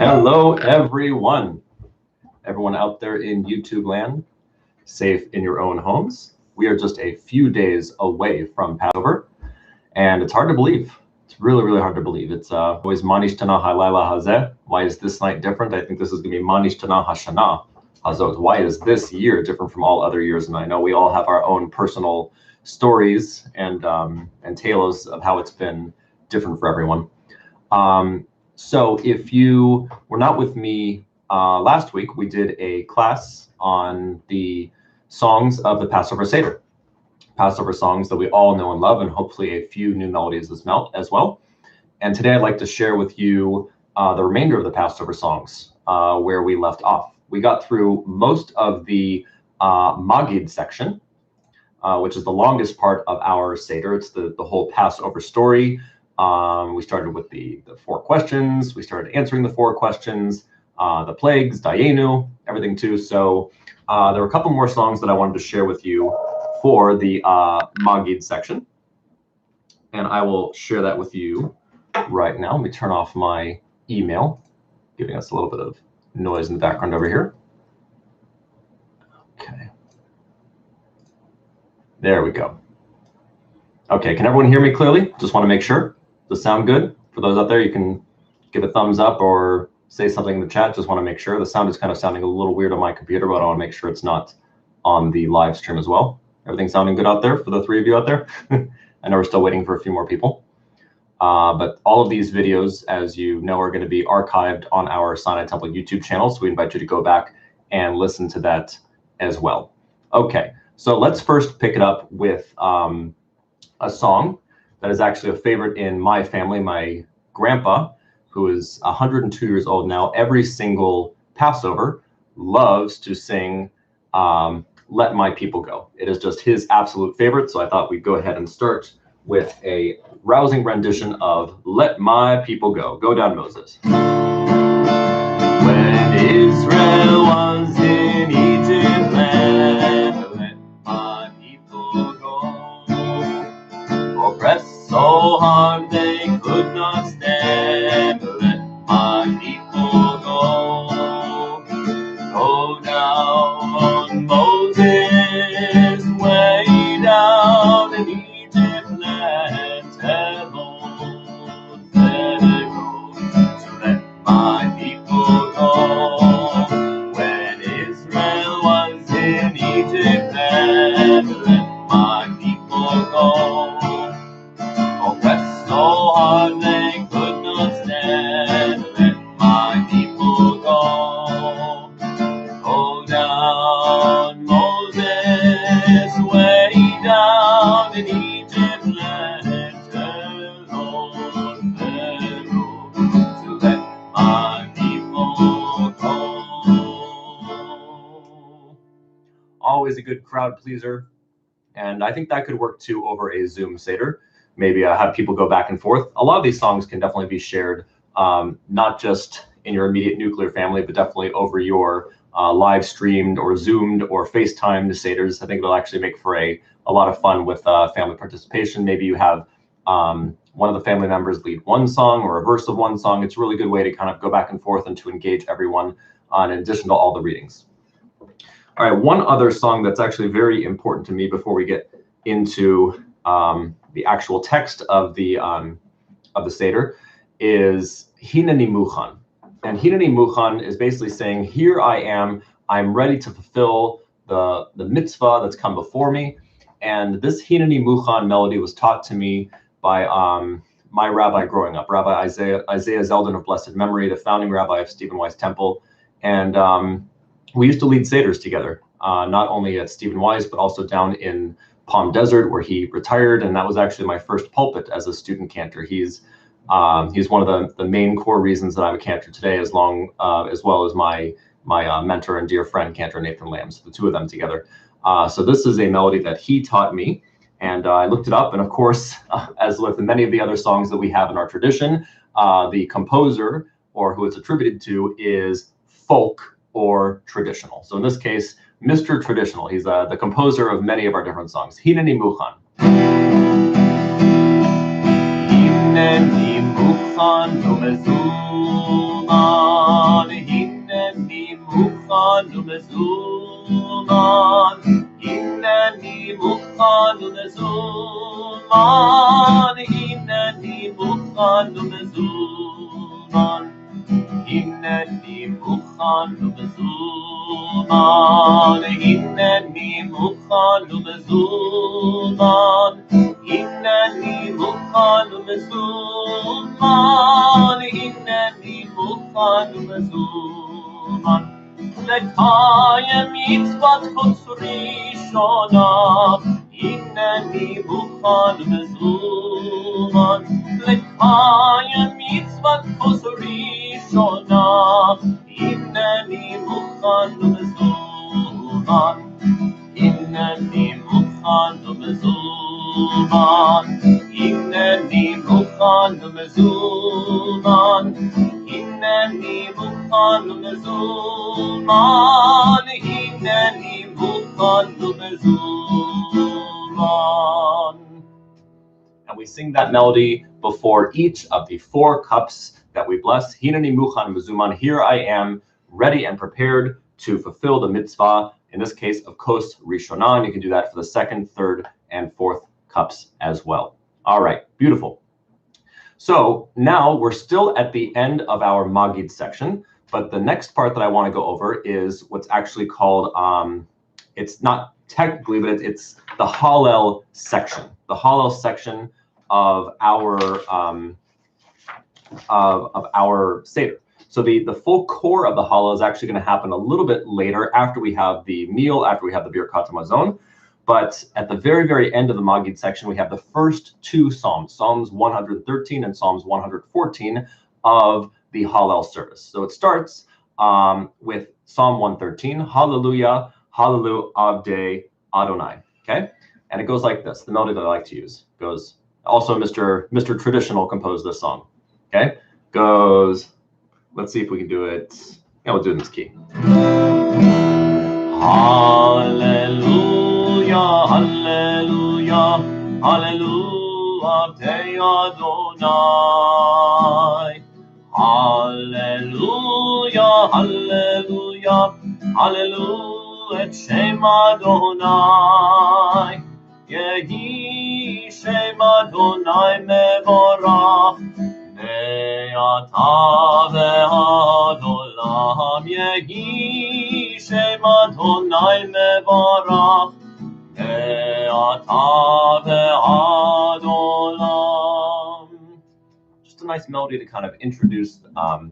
Hello, everyone. Everyone out there in YouTube land, safe in your own homes. We are just a few days away from Passover, and it's hard to believe. It's really, really hard to believe. It's always Manishtana Halaila Hazeh. Why is this night different? I think this is going to be Manishtana Hashana Hazot. Why is this year different from all other years? And I know we all have our own personal stories and tales of how it's been different for everyone. So if you were not with me last week, we did a class on the songs of the Passover Seder. Passover songs that we all know and love, and hopefully a few new melodies as well. And today I'd like to share with you the remainder of the Passover songs where we left off. We got through most of the Maajid section, which is the longest part of our Seder. It's the whole Passover story. We started with the 4 questions. We started answering the 4 questions, the plagues, Dayenu, everything too. So there were a couple more songs that I wanted to share with you for the Maajid section. And I will share that with you right now. Let me turn off my email, giving us a little bit of noise in the background over here. Okay. There we go. Okay, can everyone hear me clearly? Just want to make sure. Does it sound good? For those out there, you can give a thumbs up or say something in the chat. Just want to make sure. The sound is kind of sounding a little weird on my computer, but I want to make sure it's not on the live stream as well. Everything sounding good out there for the 3 of you out there? I know we're still waiting for a few more people. But all of these videos, as you know, are going to be archived on our Sinai Temple YouTube channel. So we invite you to go back and listen to that as well. Okay, so let's first pick it up with a song that is actually a favorite in my family. My grandpa, who is 102 years old now, every single Passover loves to sing Let My People Go. It is just his absolute favorite, so I thought we'd go ahead and start with a rousing rendition of Let My People Go. Go down, Moses. When Israel was in Egypt land, let my people go. Oppressed so hard they could not stand, let my people go. Go down, Moses, way down in Egypt land, tell those that go to let my people go. When Israel was in Egypt land, let my people go. Oppressed so hard they could not stand, let my people go. Go down, Moses, way down in Egypt land, tell Pharaoh to let my people go. Always a good crowd pleaser, and I think that could work too over a Zoom Seder. Maybe have people go back and forth. A lot of these songs can definitely be shared, not just in your immediate nuclear family, but definitely over your live streamed or Zoomed or FaceTimed Seders. I think it'll actually make for a lot of fun with family participation. Maybe you have one of the family members lead one song or a verse of one song. It's a really good way to kind of go back and forth and to engage everyone in addition to all the readings. All right, one other song that's actually very important to me before we get into the actual text of the Seder is Henan EMU Han. And Henan EMU Han is basically saying, here I am, I'm ready to fulfill the mitzvah that's come before me. And this Henan EMU Han melody was taught to me by my rabbi growing up, Rabbi Isaiah Zeldin of blessed memory, the founding rabbi of Stephen Wise Temple. And we used to lead Seders together, not only at Stephen Wise, but also down in Palm Desert, where he retired, and that was actually my first pulpit as a student cantor. He's one of the main core reasons that I'm a cantor today, as well as my mentor and dear friend, Cantor Nathan Lamb. So the 2 of them together. So this is a melody that he taught me, and I looked it up. And of course, as with many of the other songs that we have in our tradition, the composer, or who it's attributed to, is folk or traditional. So in this case, Mr. Traditional. He's the composer of many of our different songs. Henan EMU Han. Henan EMU Han no mezuzah. ומזומן, הנני מוכן ומזומן, הנני מוכן ומזומן, הנני מוכן ומזומן, הנני מוכן ומזומן, הנני מוכן ומזומן, הנני מוכן ומזומן, לקיים מצוות קודש ראשונה, הנני מוכן ומזומן, לקיים מצוות קודש ראשונה, הנני מוכן ומזומן, הנני מוכן ומזומן, הנני מוכן ומזומן, הנני מוכן ומזומן, הנני מוכן ומזומן. And we sing that melody before each of the 4 cups that we bless. Henan EMU Han mezuman. Here I am, ready and prepared to fulfill the mitzvah, in this case of Kos Rishonah. You can do that for the 2nd, 3rd, and 4th cups as well. All right, beautiful. So now we're still at the end of our Maajid section, but the next part that I want to go over is what's actually called, it's not technically, but it's the Hallel section. The Hallel section of our Seder. So the full core of the Hallel is actually going to happen a little bit later, after we have the meal, after we have the Birkat HaMazon. But at the very, very end of the Maajid section, we have the first 2 Psalms, Psalms 113 and Psalms 114 of the Hallel service. So it starts with Psalm 113, Hallelujah, Hallelu Avdei Adonai. Okay, and it goes like this. The melody that I like to use goes. Also, Mr. Traditional composed this song. Okay, goes. Let's see if we can do it. Yeah, we'll do it in this key. Hallelujah, Hallelujah, Hallelujah, Avdei Adonai. Hallelujah, Hallelujah, Hallelujah, et Shem Adonai. Yehi Shem Adonai mevorach, ve'ata ve'ad olam. Yehi Shem Adonai mevorach, ve'ata ve'ad olam. Just a nice melody to kind of introduce the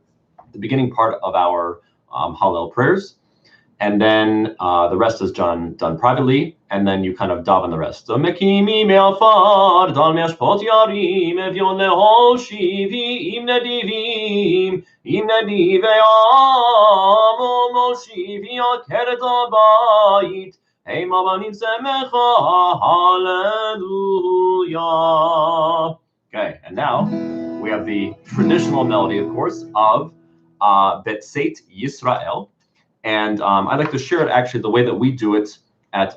beginning part of our Hallel prayers. And then the rest is done privately, and then you kind of daven the rest. So mekimi me'afar dal me'ashpot yarim evyon lehoshivi im nedivim moshivi akeret abayit heim avanim semecha hallelujah. Okay, and now we have the traditional melody, of course, of Betzeit Yisrael. And I'd like to share it actually the way that we do it at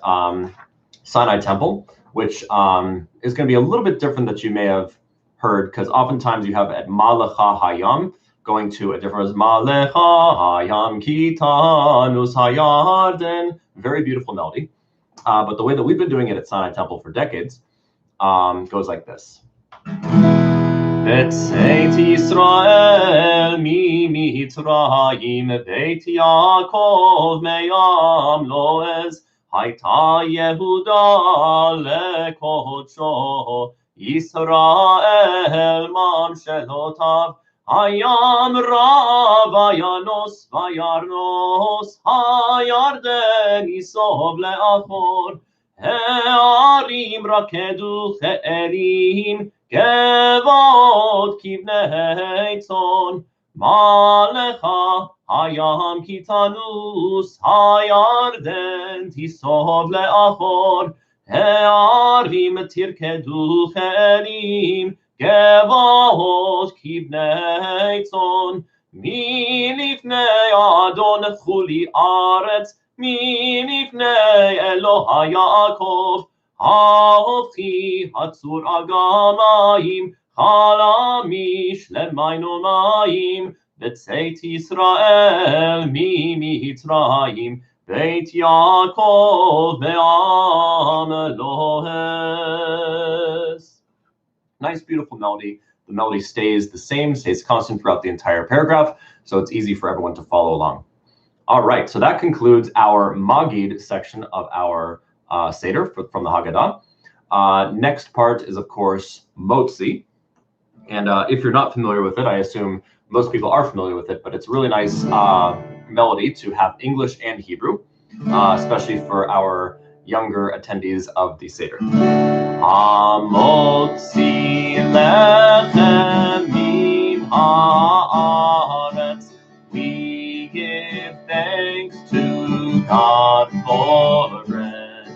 Sinai Temple, which is going to be a little bit different that you may have heard, because oftentimes you have at Malecha Hayam going to a different Malecha Hayam Kitanus Hayarden. Very beautiful melody. But the way that we've been doing it at Sinai Temple for decades goes like this. Betzeit Yisrael mi Mitzrayim, Beit Yaakov meyam loez, Hayta Yehuda lekodsho, Yisrael mamshelotav, Hayam rav vayanos vayarnos, Hayarden yisov leachor, He'arim rakedu che'erim, Gevot kivnei tzon, Malecha hayam kitanus, Hayarden tisov leachor, He'arim tirkedu che'erim, Gevot kivnei tzon, Mi lifnei Adon chuli aretz, Mi lifnei Elohai Yaakov, Ha'ochi hatzur agamayim, Chalamish lemayno mayim, Betzeit Yisrael mi Mitzrayim, Beit Yaakov ve'am Elohes. Nice, beautiful melody. The melody stays the same, stays constant throughout the entire paragraph, so it's easy for everyone to follow along. All right, so that concludes our Maajid section of our Seder from the Haggadah. Next part is, of course, Mosey. And if you're not familiar with it, I assume most people are familiar with it, but it's a really nice melody to have English and Hebrew, especially for our younger attendees of the Seder. Hamotzi lechem min haaretz. We give thanks to God for bread.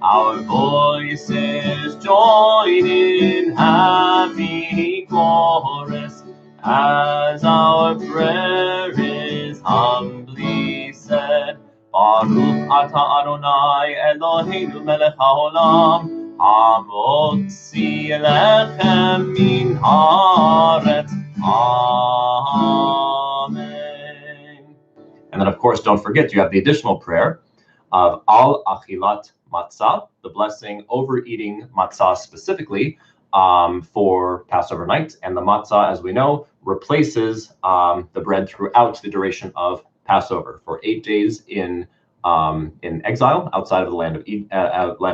Our voices join in happy chorus as our prayer is humbly said. Baruch atah Adonai Eloheinu melech haolam. Hamotzi lechem min haaretz. Amen. And then, of course, don't forget, you have the additional prayer of al achilat matzah, the blessing over eating matzah specifically for Passover night. And the matzah, as we know, replaces the bread throughout the duration of Passover for 8 days in exile outside of the land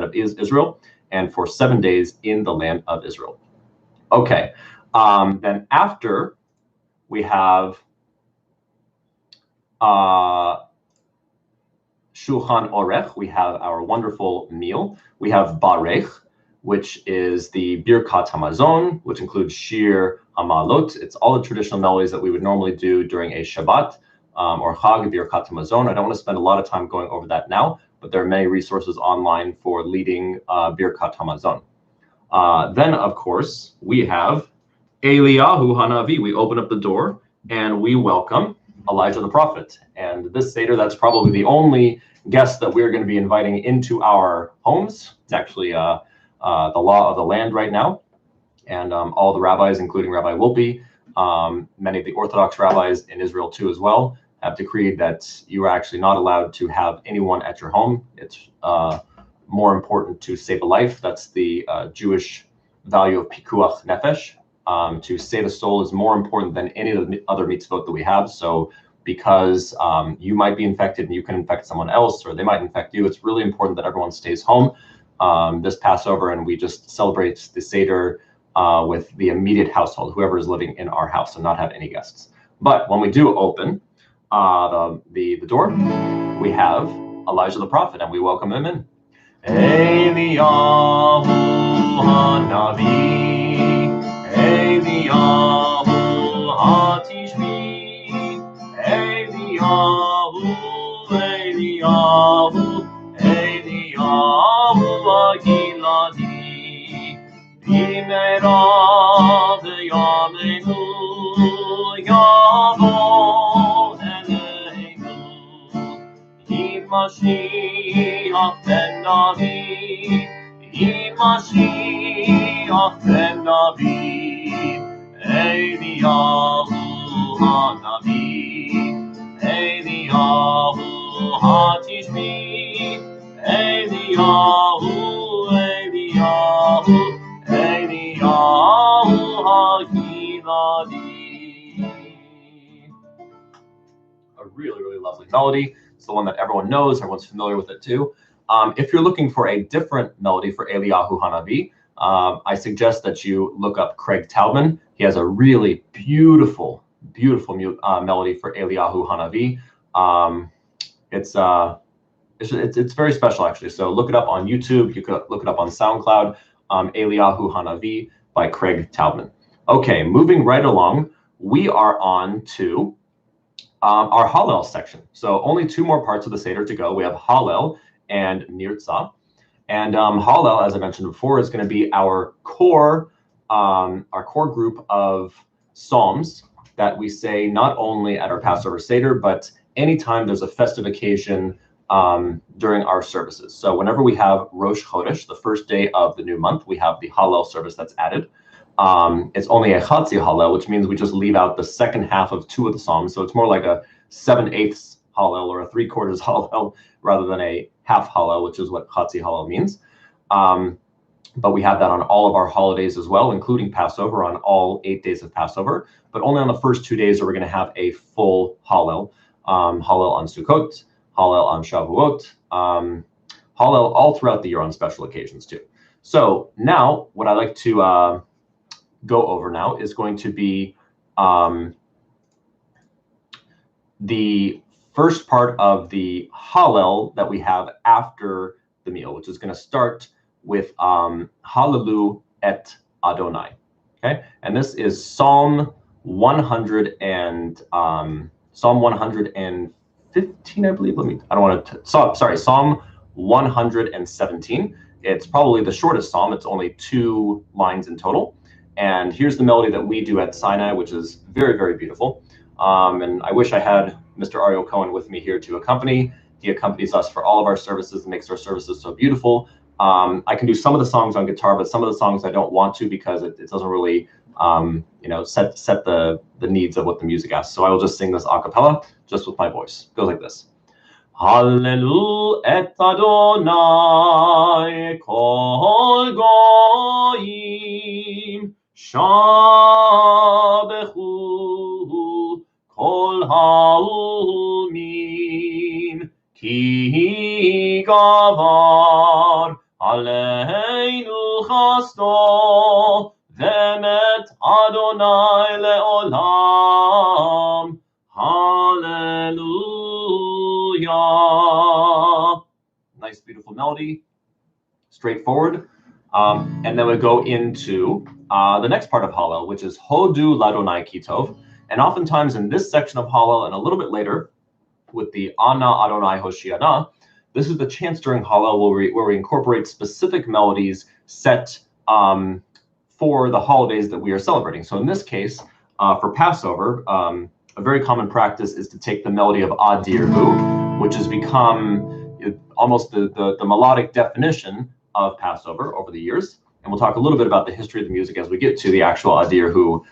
of Israel, and for 7 days in the land of Israel. Okay, then after we have Shulchan Orech, we have our wonderful meal. We have Barech, which is the Birkat Hamazon, which includes Shir Hamalot. It's all the traditional melodies that we would normally do during a Shabbat or Chag, Birkat Hamazon. I don't want to spend a lot of time going over that now, but there are many resources online for leading Birkat Hamazon. Then, of course, we have Eliyahu Hanavi. We open up the door and we welcome Elijah the prophet. And this Seder, that's probably the only guest that we're going to be inviting into our homes. It's actually the law of the land right now. And all the rabbis, including Rabbi Wolpe, many of the Orthodox rabbis in Israel too as well, have decreed that you are actually not allowed to have anyone at your home. It's more important to save a life. That's the Jewish value of pikuach nefesh. To save a soul is more important than any of the other mitzvot that we have. So because you might be infected and you can infect someone else, or they might infect you, it's really important that everyone stays home this Passover, and we just celebrate the Seder with the immediate household, whoever is living in our house, and not have any guests. But when we do open the door, we have Elijah the prophet, and we welcome him in. Eliyahu Hanavi, Eliyahu Hatishmi, Eliyahu, Eliyahu, Eliyahu Agiladi, Bimera v'yamenu yavo eleinu, Mashiach ben Navi, Mashiach ben Navi, Eliyahu Hanavi, Eliyahu Hatishmi, Eliyahu, Eliyahu, Eliyahu Hagiladi. A really, really lovely melody. It's the one that everyone knows, everyone's familiar with it too. If you're looking for a different melody for Eliyahu Hanavi, I suggest that you look up Craig Taubman. He has a really beautiful, beautiful melody for Eliyahu Hanavi. It's very special, actually. So look it up on YouTube. You could look it up on SoundCloud. Eliyahu Hanavi by Craig Taubman. Okay, moving right along, we are on to our Hallel section. So only 2 more parts of the Seder to go. We have Hallel and Nirtzah. And Hallel, as I mentioned before, is going to be our core group of psalms that we say not only at our Passover Seder, but anytime there's a festive occasion during our services. So whenever we have Rosh Chodesh, the first day of the new month, we have the Hallel service that's added. It's only a Chatzi Hallel, which means we just leave out the second half of 2 of the psalms. So it's more like a 7/8 Hallel or a 3/4 Hallel rather than a half Hallel, which is what Chatzi Hallel means. But we have that on all of our holidays as well, including Passover, on all 8 days of Passover. But only on the first 2 days are we going to have a full Hallel. Hallel on Sukkot, Hallel on Shavuot, Hallel all throughout the year on special occasions too. So now what I'd like to go over now is going to be the first part of the Hallel that we have after the meal, which is going to start with Hallelu et Adonai. Okay, and this is Psalm 100 and Psalm 115, I believe. Psalm 117. It's probably the shortest psalm. It's only 2 lines in total. And here's the melody that we do at Sinai, which is very, very beautiful. And I wish I had Mr. Ariel Cohen with me here to accompany. He accompanies us for all of our services and makes our services so beautiful. I can do some of the songs on guitar, but some of the songs I don't want to because it doesn't really, set the needs of what the music asks. So I will just sing this a cappella, just with my voice. It goes like this. Hallelu et Adonai kol goyim shabechu kol ha'umim ki gavar aleinu chasto ve'emet Adonai le'olam. Hallelujah. Nice, beautiful melody, straightforward. And then we go into the next part of Hallel, which is Hodu Ladonai Kitov. And oftentimes in this section of Hallel, and a little bit later with the Ana Adonai Hoshiana, this is the chants during Hallel where we incorporate specific melodies set for the holidays that we are celebrating. So in this case, for Passover, a very common practice is to take the melody of Adir Hu, which has become almost the melodic definition of Passover over the years. And we'll talk a little bit about the history of the music as we get to the actual Adir Hu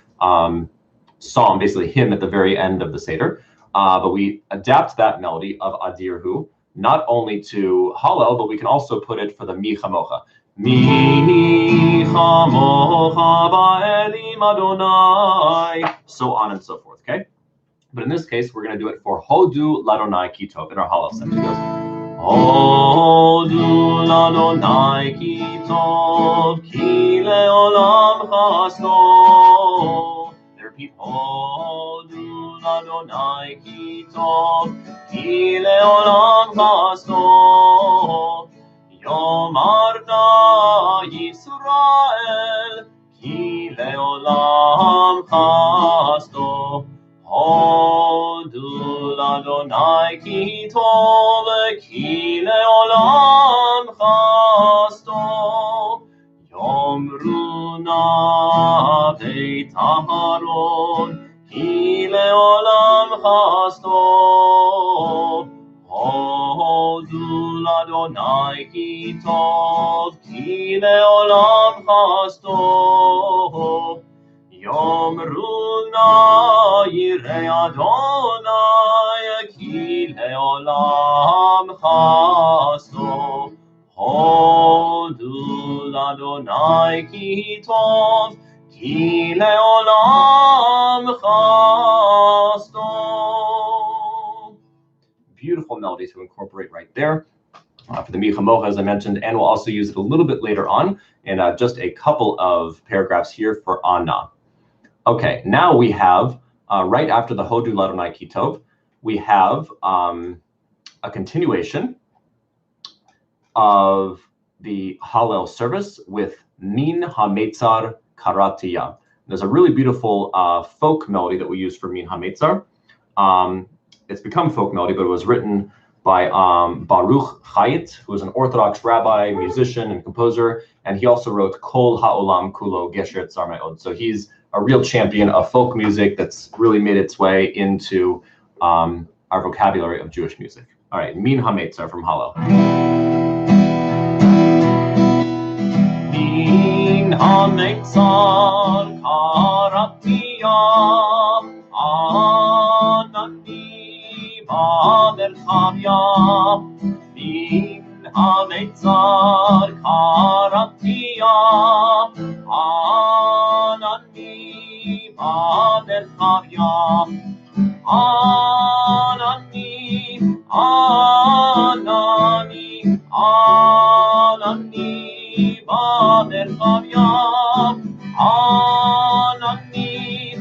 psalm, basically hymn at the very end of the Seder. But we adapt that melody of Adir Hu not only to Hallel, but we can also put it for the Mi Chamocha. Mi Chamocha ba'elim Adonai, so on and so forth, okay? But in this case, we're going to do it for Hodu Ladonai Kitov in our Hallel section. It goes, Hodu Ladonai Kitov ki le'olam chasto. They repeat, Hodu Ladonai Kitov ki le'olam chasto. Yomarta Yisrael ki le'olam chasto. Hodu Ladonai Kitov ki le'olam chasto. Yomruna Beit Aharon ki le'olam chasto. Hodu Ladonai Kitov ki le'olam chasto. Yomruna Yirei Adonai ki le'olam chasto. Hodu Ladonai Kitov ki le'olam chasto. Beautiful melody to incorporate right there for the Mi Chamocha, as I mentioned, and we'll also use it a little bit later on in just a couple of paragraphs here for Anna. Okay, now we have, right after the Hodu Ladonai Kitov, we have a continuation of the Hallel service with Min HaMetzar Karatiya. There's a really beautiful folk melody that we use for Min HaMetzar. It's become folk melody, but it was written by Baruch Chayit, who was an Orthodox rabbi, musician, and composer, and he also wrote Kol Ha'olam Kulo Gesher Tzar Me'od. So he's a real champion of folk music that's really made its way into our vocabulary of Jewish music. All right, Min HaMetzar from Hallel. Min HaMetzar Karatiya Anani במרחביה. ענני, ענני, ענני במרחביה. ענני,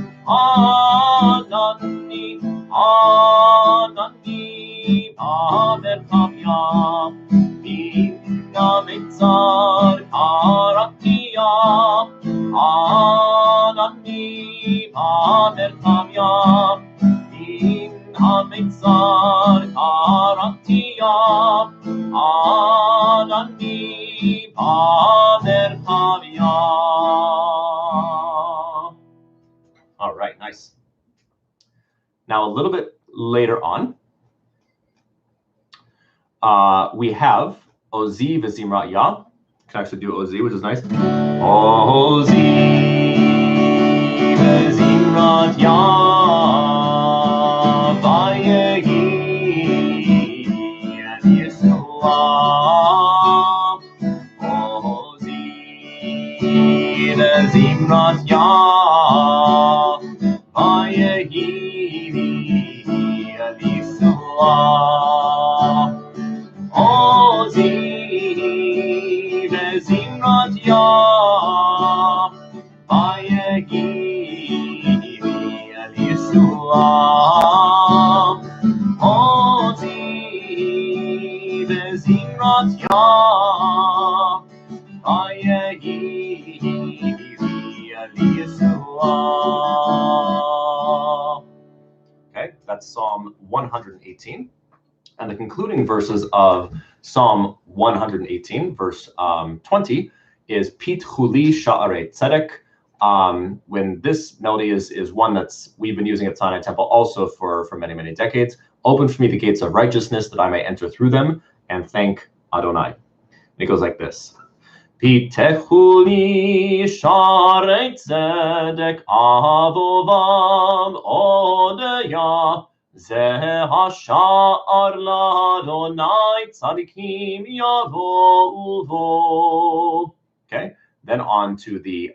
ענני, ענני במרחביה. מן המצר קראתיה. ענני במרחביה. מן המצר קראתיה. ענני במרחביה. All right, nice. Now, a little bit later on, we have Ozi v'Zimrat Ya. Can actually do Ozi, which is nice. Ozi v'Zimrat Ya v'yehi et Yeshua. Ozi v'Zimrat Ya v'yehi et Yeshua. Ozi v'Zimrat Ya v'yehi el Yeshua. Ozi v'Zimrat Ya v'yehi el Yeshua. Okay, that's Psalm 118. And the concluding verses of Psalm 118, verse 20, is Pit Chuli Sha'arei Tzedek. When this melody is one we've been using at Sinai Temple also for many, many decades. Open for me the gates of righteousness that I may enter through them and thank Adonai. And it goes like this. Pitechu li Sha'arei Tzedek Avovam Odeya. Ze hasha'ar l'Adonai tzadikim yavo'uvo. Okay, then on to the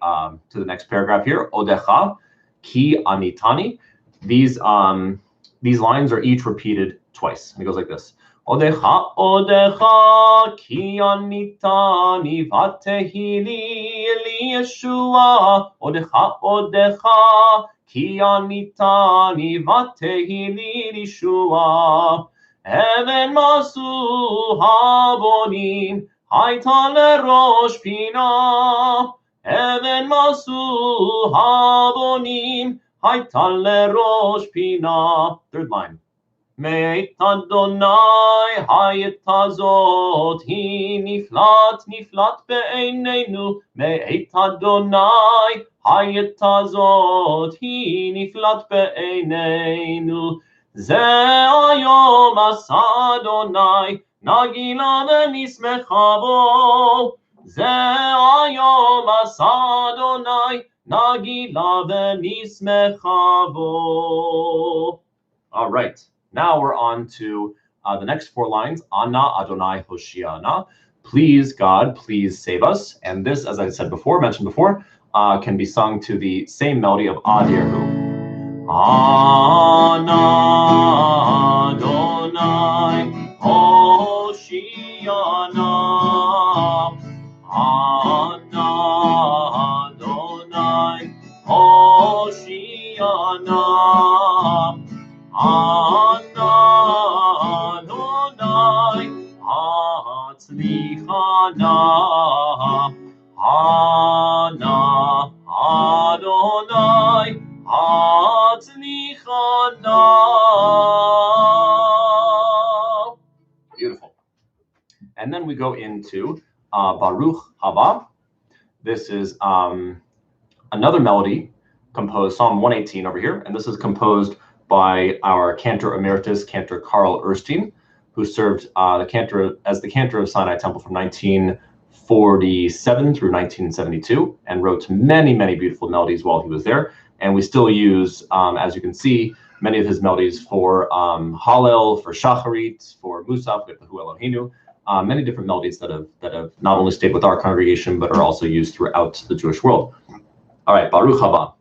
next paragraph here. Odecha ki anitani. These lines are each repeated twice. And it goes like this. Odecha, Odecha ki anitani vatehili li Yeshua. Odecha, Odecha ki anitani vatehili Yeshua. Even masu habonim hayta lerosh pina. Even masu habonim hayta lerosh pina. Third line. Me'et Adonai hayet hazot hi niflat niflat be'einenu. Me'et Adonai hayet hazot hi niflat be'einenu. Ze ayom asa Adonai nagila v'nismecha bo. Ze ayom asa Adonai nagila v'nismecha bo. All right. Now we're on to the next four lines. Ana Adonai Hoshiana. Please, God, please save us. And this, as I said before, mentioned before, can be sung to the same melody of Adir Hu. Ana Adonai Hoshiana. Ana Adonai Hoshiana. Ana Adonai Hatzlichana. Ana Adonai Hatzlichana. Beautiful. And then we go into Baruch Haba. This is another melody composed, Psalm 118 over here, and this is composed by our Cantor Emeritus, Cantor Carl Erstein, who served as the Cantor of Sinai Temple from 1947 through 1972, and wrote many, many beautiful melodies while he was there. And we still use, as you can see, many of his melodies for Hallel, for Shacharit, for Musaf, with the Hu Eloheinu, many different melodies that have not only stayed with our congregation, but are also used throughout the Jewish world. All right, Baruch Haba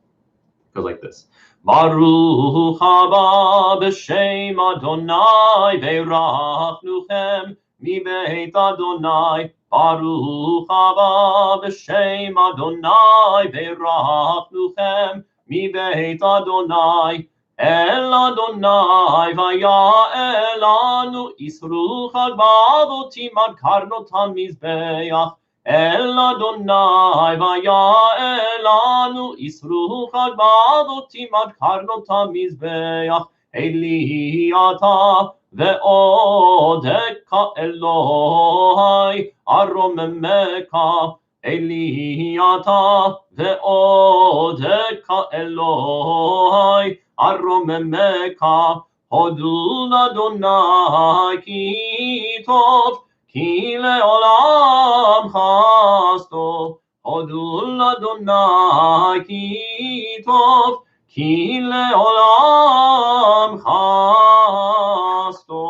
Goes like this. Baruch haba b'shem Adonai ve'rachnuchem mi beit Adonai. Baruch haba b'shem Adonai ve'rachnuchem mi beit Adonai. El Adonai vaya'el lanu isru chag ba'avotim ad karnotam mizbeach. El Adonai vaya'el lanu isru chag ba'avotim ad karnotam mizbeach. Eli ata ve'odeka Elohai aromemeka. Eli ata ve'odeka Elohai aromemeka. Hodul Adonai ki tov ki le'olam chasto. Hodul Adonai ki tov ki le'olam chasto.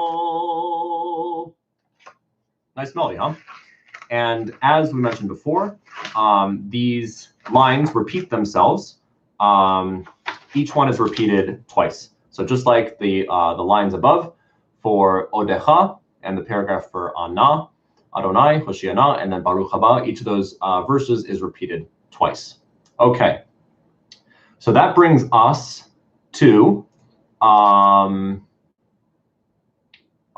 Nice melody, huh? And as we mentioned before, these lines repeat themselves. Each one is repeated twice. So just like the lines above for Odecha and the paragraph for Anna, Adonai, Hoshiana, and then Baruch haba, each of those verses is repeated twice. Okay. So that brings us to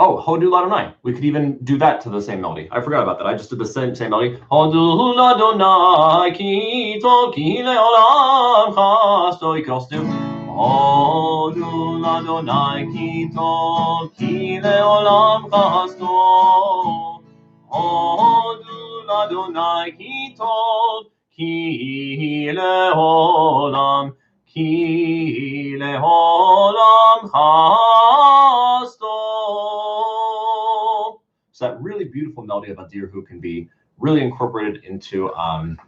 Hodul Adonai. We could even do that to the same melody. I forgot about that. I just did the same melody. Hodul Adonai ki tov ki le'olam chasto. You could also do Hodul Adonai ki tov ki le'olam chasto. Hodul Adonai ki tov ki le'olam chasto. So that really beautiful melody of Adir Hu can be really incorporated into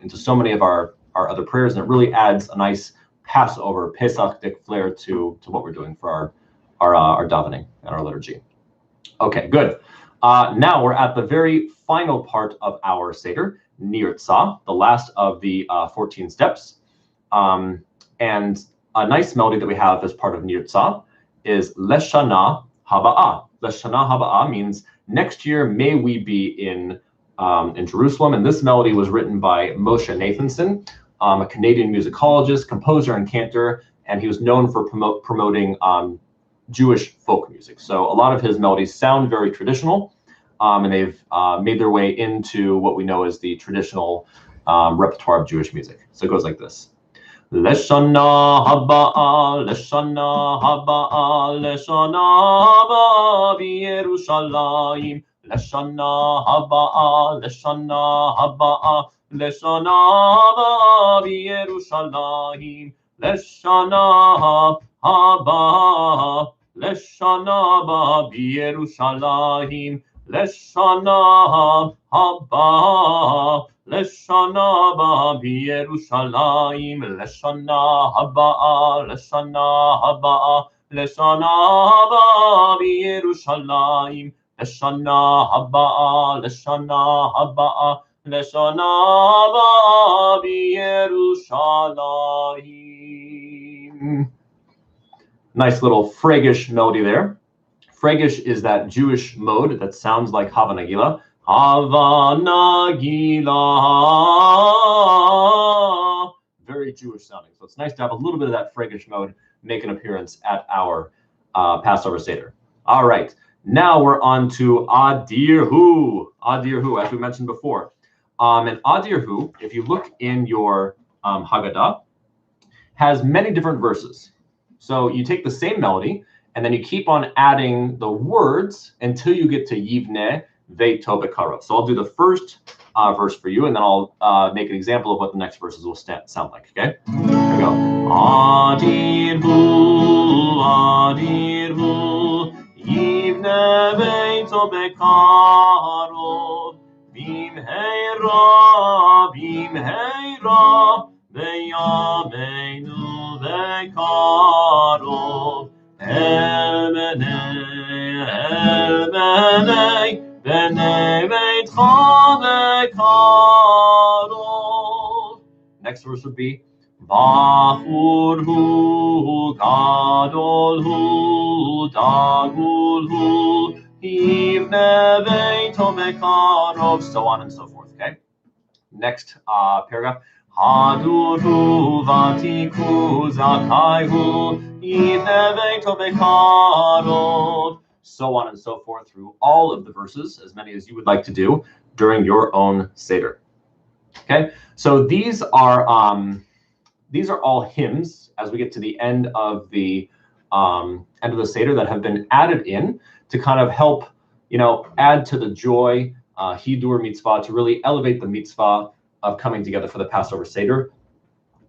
so many of our other prayers, and it really adds a nice Passover, Pesach-dik flair to what we're doing for our davening and our liturgy. Okay, good. Now we're at the very final part of our Seder, Nirtzah, the last of the 14 steps. And a nice melody that we have as part of Nirtzah is Leshana Haba'ah. Leshana Haba'ah means next year may we be in Jerusalem. And this melody was written by Mosey Nathanson, a Canadian musicologist, composer, and cantor, and he was known for promoting Jewish folk music. So a lot of his melodies sound very traditional, and they've made their way into what we know as the traditional repertoire of Jewish music. So it goes like this. Leshana haba'a, leshana haba'a, leshana haba'a b'Yerushalayim. Leshana haba'a, leshana haba'a, leshana haba'a b'Yerushalayim. Leshana haba'a, leshana haba'a b'Yerushalayim. Leshana haba'a, leshana haba'a b'Yerushalayim. Leshana haba'a, leshana haba'a, leshana haba'a b'Yerushalayim. Leshana haba'a, leshana haba'a, leshana haba'a b'Yerushalayim. Nice little Phragish melody there. Phragish is that Jewish mode that sounds like Hava Nagila. Hava Nagila. Very Jewish sounding. So it's nice to have a little bit of that Phragish mode make an appearance at our Passover Seder. All right. Now we're on to Adir Hu. Adir Hu, as we mentioned before. And Adir Hu, if you look in your Haggadah, has many different verses. So you take the same melody, and then you keep on adding the words until you get to Yivne Ve'to Bekarov. So I'll do the first verse for you, and then I'll make an example of what the next verses will sound like, okay? Here we go. Adir Hu, Yivne Ve'to Bekarov, Bimheira, Be'yameinu Bekarov. El Benei Beitcha Bekarov. Next verse would be Bachur Hu, Gadol Hu, Dagul Hu, Yivne Beito Bekarov, so on and so forth, okay? Next paragraph. Adir Hu Vatiku Zakai Hu, Yivne Beito Bekarov, so on and so forth through all of the verses, as many as you would like to do during your own Seder. Okay, so these are all hymns as we get to the end of the Seder that have been added in to kind of help, add to the joy, hidur mitzvah, to really elevate the mitzvah of coming together for the Passover Seder.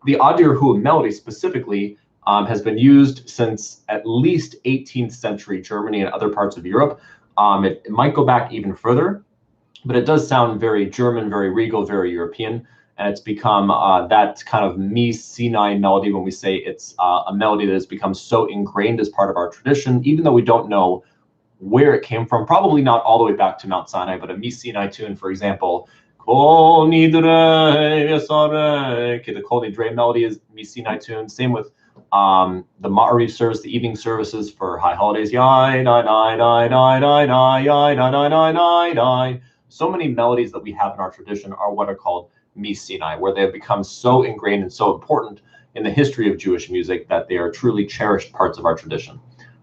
The Adir Hu melody specifically has been used since at least 18th century Germany and other parts of Europe. It might go back even further, but it does sound very German, very regal, very European. And it's become that kind of Mi Sinai melody when we say it's a melody that has become so ingrained as part of our tradition, even though we don't know where it came from, probably not all the way back to Mount Sinai, but a Mi Sinai tune, for example, Kol Nidre Yasare, okay, the Kol Nidre melody is Mi Sinai tune. Same with the Ma'ariv service, the evening services for high holidays. Yai, dai, dai, dai, dai, dai, dai, yai, dai, dai, dai, dai, dai. So many melodies that we have in our tradition are what are called Mi Sinai, where they have become so ingrained and so important in the history of Jewish music that they are truly cherished parts of our tradition.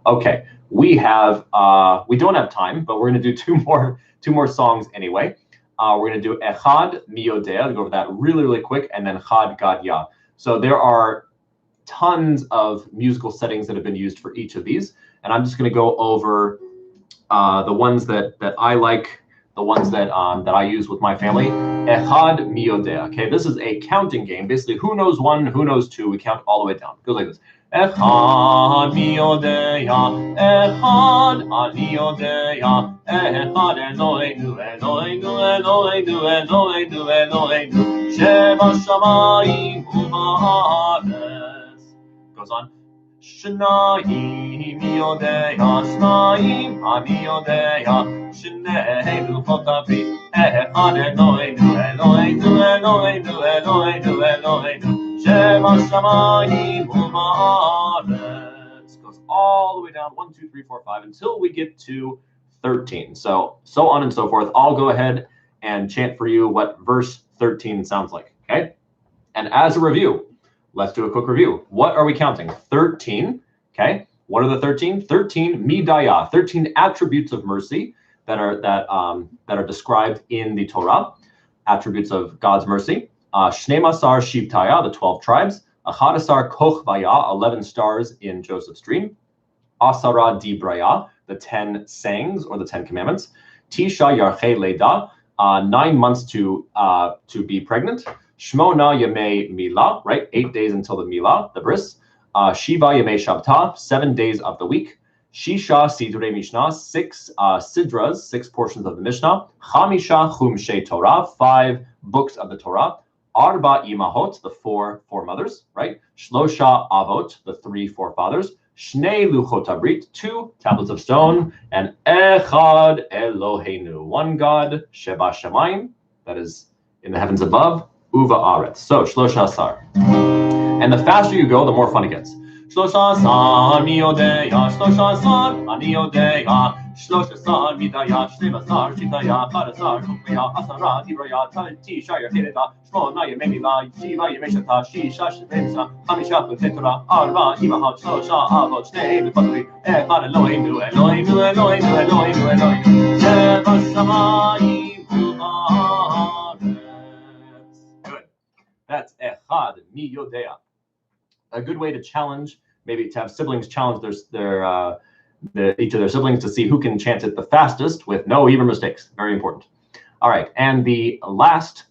Okay, we don't have time, but we're going to do two more songs anyway. We're going to do Echad Mi Yodea, I'll go over that really, really quick, and then Chad Gadya. So there are tons of musical settings that have been used for each of these, and I'm just going to go over the ones that I like, the ones that I use with my family. Echad Mi Yodea. Okay, this is a counting game. Basically, who knows one, who knows two. We count all the way down. It goes like this. Echad Mi Yodea, Echad Ani Yodea, Echad Eloheinu, Eloheinu, Eloheinu, Eloheinu, Eloheinu, Sheba Shamayim U'Haaretz. Goes on. Shnayim Yodea, Shnayim Ani Yodea, Shnei Luchot Abrit, Echad Eloheinu, Eloheinu, Eloheinu, Eloheinu, Eloheinu, Shema Shamayim U'Haaretz. Goes all the way down, 1, 2, 3, 4, 5, until we get to 13. So on and so forth. I'll go ahead and chant for you what verse 13 sounds like, okay? And as a review, let's do a quick review. What are we counting? 13, okay? What are the 13? 13 midaya, 13 attributes of mercy that are described in the Torah, attributes of God's mercy. Shnemasar Shivtaya, the 12 tribes. Achadasar Kochvaya, 11 stars in Joseph's dream. Asara Dibraya, the 10 sayings or the 10 commandments. Tisha Yarchei Leda, 9 months to be pregnant. Shmona Yemei Milah, right? 8 days until the Milah, the bris. Shiva Yemei Shabta, 7 days of the week. Shisha Sidrei Mishnah, 6 sidras, 6 portions of the Mishnah. Chamisha Chumshei Torah, 5 books of the Torah. Arba Imahot, the 4 foremothers, right? Shlosha Avot, the 3 forefathers. Shnei Luchot Abrit, 2 tablets of stone. And Echad Eloheinu, 1 God, Sheba Shamayim, that is in the heavens above. Uva Aretz. So, Shlosha Asar. And the faster you go, the more fun it gets. Shlosha Asar Mi Yodea, Shlosha Asar Ani Yodea, Shlosha Asar Midaya, Shnei Asar Shitaya, Chad Asar Chokmeya, Asara Dibraya, Tisha Yarchei Shmona Yemei Milah, Shiva Yemei Shabta, Shisha Shivei Mishnah, Chamisha Chumshei Torah, Arba Imahot, Shlosha Avot, Shnei Luchot Abrit, Echad Eloheinu, Eloheinu, Eloheinu, Eloheinu, Eloheinu, Sheba Shamayim U'Haaretz. That's Echad Mi Yodea. A good way to challenge, maybe to have siblings challenge each of their siblings to see who can chant it the fastest with no Hebrew mistakes. Very important. All right, and the last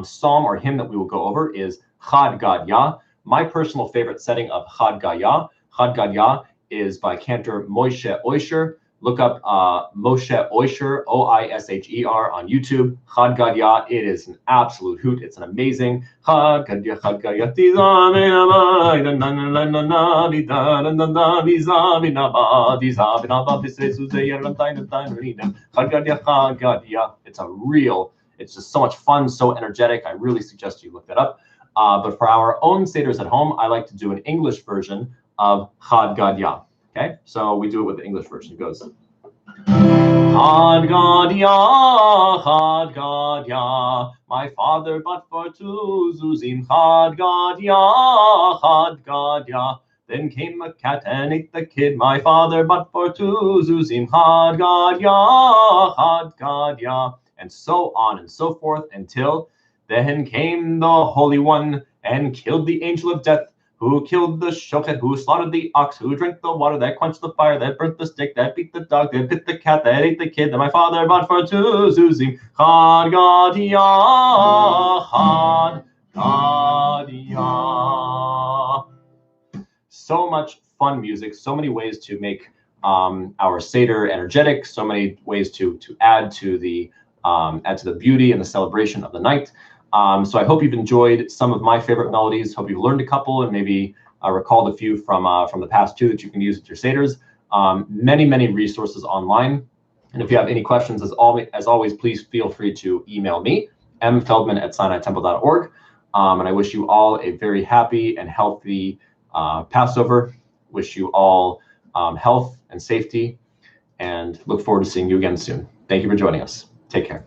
psalm or hymn that we will go over is Chad Gadya. My personal favorite setting of Chad Gadya. Chad Gadya is by Cantor Moshe Oisher. Look up Moshe Oisher, O-I-S-H-E-R, on YouTube. Chad Gadya, it is an absolute hoot. It's an amazing Chad Gadya, Chad Gadya. It's just so much fun, so energetic. I really suggest you look that up. But for our own Seders at home, I like to do an English version of Echad Gadya. Okay, so we do it with the English version. It goes, Echad Gadya, Echad Gadya, my father but for two zuzim. Echad Gadya, Echad Gadya, then came a cat and ate the kid, my father but for two zuzim. Echad Gadya, Echad Gadya, and so on and so forth, until then came the Holy One and killed the angel of death, who killed the shochet, who slaughtered the ox, who drank the water, that quenched the fire, that burnt the stick, that beat the dog, that bit the cat, that ate the kid, that my father bought for two zuzim. Echad Gadya, Echad Gadya. So much fun music, so many ways to make our Seder energetic, so many ways to add to the beauty and the celebration of the night. So I hope you've enjoyed some of my favorite melodies. Hope you've learned a couple and maybe recalled a few from the past too that you can use with your Seders. Many resources online. And if you have any questions, as always, please feel free to email me, mfeldman@sinaitemple.org. And I wish you all a very happy and healthy Passover. Wish you all health and safety, and look forward to seeing you again soon. Thank you for joining us. Take care.